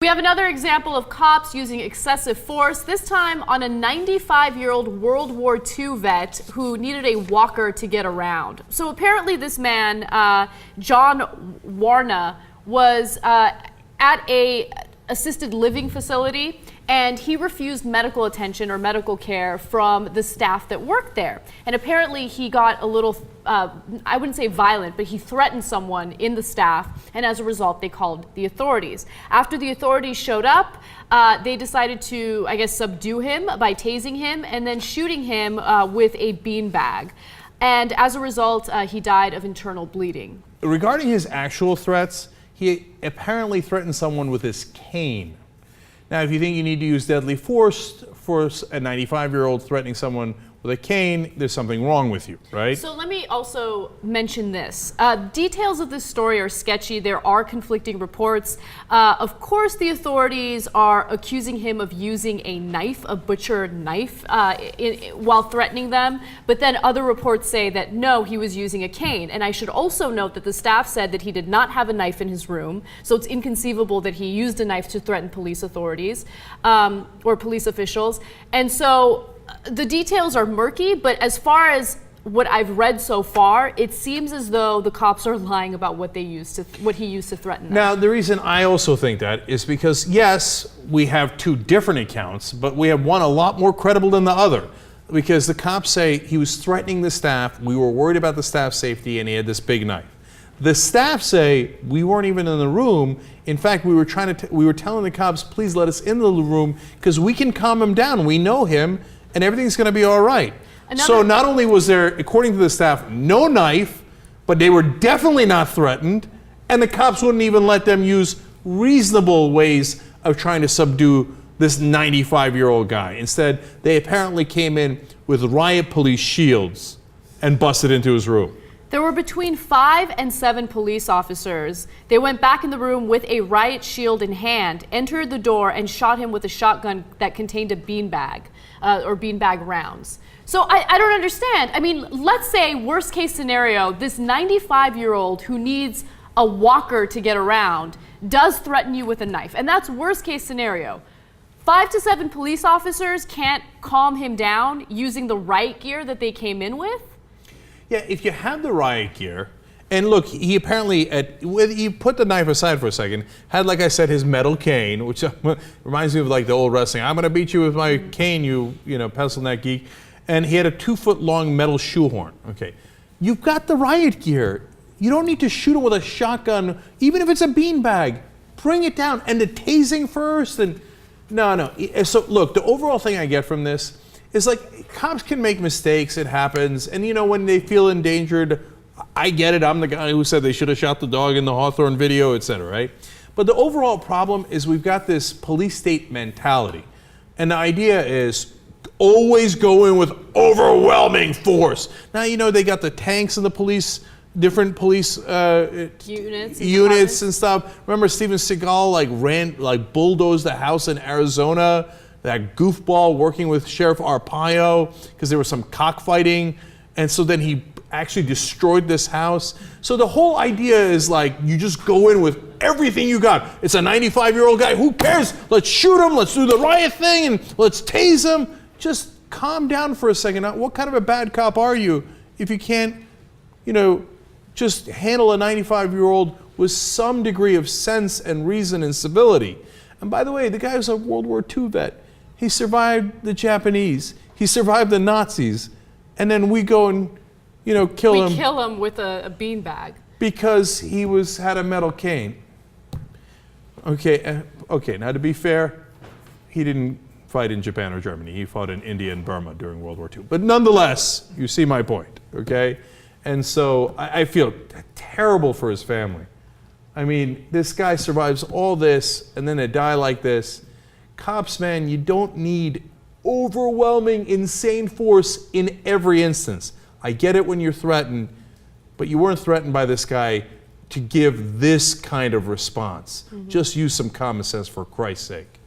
We have another example of cops using excessive force, this time on a 95-year-old World War II vet who needed a walker to get around. So apparently this man, John Wrana, was at a assisted living facility, and he refused medical attention or medical care from the staff that worked there. And apparently he got a little, I wouldn't say violent, but he threatened someone in the staff, and as a result they called the authorities. After the authorities showed up, they decided to, I guess, subdue him by tasing him and then shooting him with a beanbag. And as a result, he died of internal bleeding. Regarding his actual threats, he apparently threatened someone with his cane. Now, if you think you need to use deadly force for a 95-year-old threatening someone with a cane, there's something wrong with you, right? So let me also mention this. Details of this story are sketchy. There are conflicting reports. Of course, the authorities are accusing him of using a knife, a butcher knife, while threatening them. But then other reports say that no, he was using a cane. And I should also note that the staff said that he did not have a knife in his room. So it's inconceivable that he used a knife to threaten police authorities or police officials. And so the details are murky, but as far as what I've read so far, it seems as though the cops are lying about what he used to threaten them. Now, the reason I also think that is because, yes, we have two different accounts, but we have one a lot more credible than the other. Because the cops say he was threatening the staff, we were worried about the staff's safety, and he had this big knife. The staff say we weren't even in the room. In fact, we were telling the cops, please let us in the room because we can calm him down. We know him, and everything's going to be all right. So not only was there, according to the staff, no knife, but they were definitely not threatened, and the cops wouldn't even let them use reasonable ways of trying to subdue this 95-year-old guy. Instead, they apparently came in with riot police shields and busted into his room. There were between 5 and 7 police officers. They went back in the room with a riot shield in hand, entered the door, and shot him with a shotgun that contained a beanbag, or beanbag rounds. So I don't understand. I mean, let's say, worst case scenario, this 95-year-old who needs a walker to get around does threaten you with a knife, and that's worst case scenario. 5 to 7 police officers can't calm him down using the riot gear that they came in with? Yeah, if you have the riot gear, and look, he apparently, he put the knife aside for a second, had, like I said, his metal cane, which reminds me of like the old wrestling. I'm going to beat you with my cane, you pencil neck geek. And he had a 2-foot-long metal shoehorn. Okay, you've got the riot gear. You don't need to shoot him with a shotgun, even if it's a beanbag. Bring it down, and the tasing first. And no. So look, the overall thing I get from this is like cops can make mistakes. It happens, and when they feel endangered, I get it. I'm the guy who said they should have shot the dog in the Hawthorne video, etc. Right? But the overall problem is we've got this police state mentality, and the idea is always go in with overwhelming force. Now they got the tanks and the police, different police units and stuff. Remember Steven Seagal bulldozed the house in Arizona. That goofball working with Sheriff Arpaio because there was some cockfighting, and so then he actually destroyed this house. So the whole idea is like you just go in with everything you got. It's a 95-year-old guy. Who cares? Let's shoot him. Let's do the riot thing and let's tase him. Just calm down for a second. What kind of a bad cop are you if you can't, just handle a 95-year-old with some degree of sense and reason and civility? And by the way, the guy was a World War II vet. He survived the Japanese. He survived the Nazis. And then we go and, kill him. We kill him with a beanbag. Because he had a metal cane. Okay, now to be fair, he didn't fight in Japan or Germany. He fought in India and Burma during World War II. But nonetheless, you see my point, okay? And so I feel terrible for his family. I mean, this guy survives all this, and then to die like this. Cops, man, you don't need overwhelming, insane force in every instance. I get it when you're threatened, but you weren't threatened by this guy to give this kind of response. Just use some common sense for Christ's sake.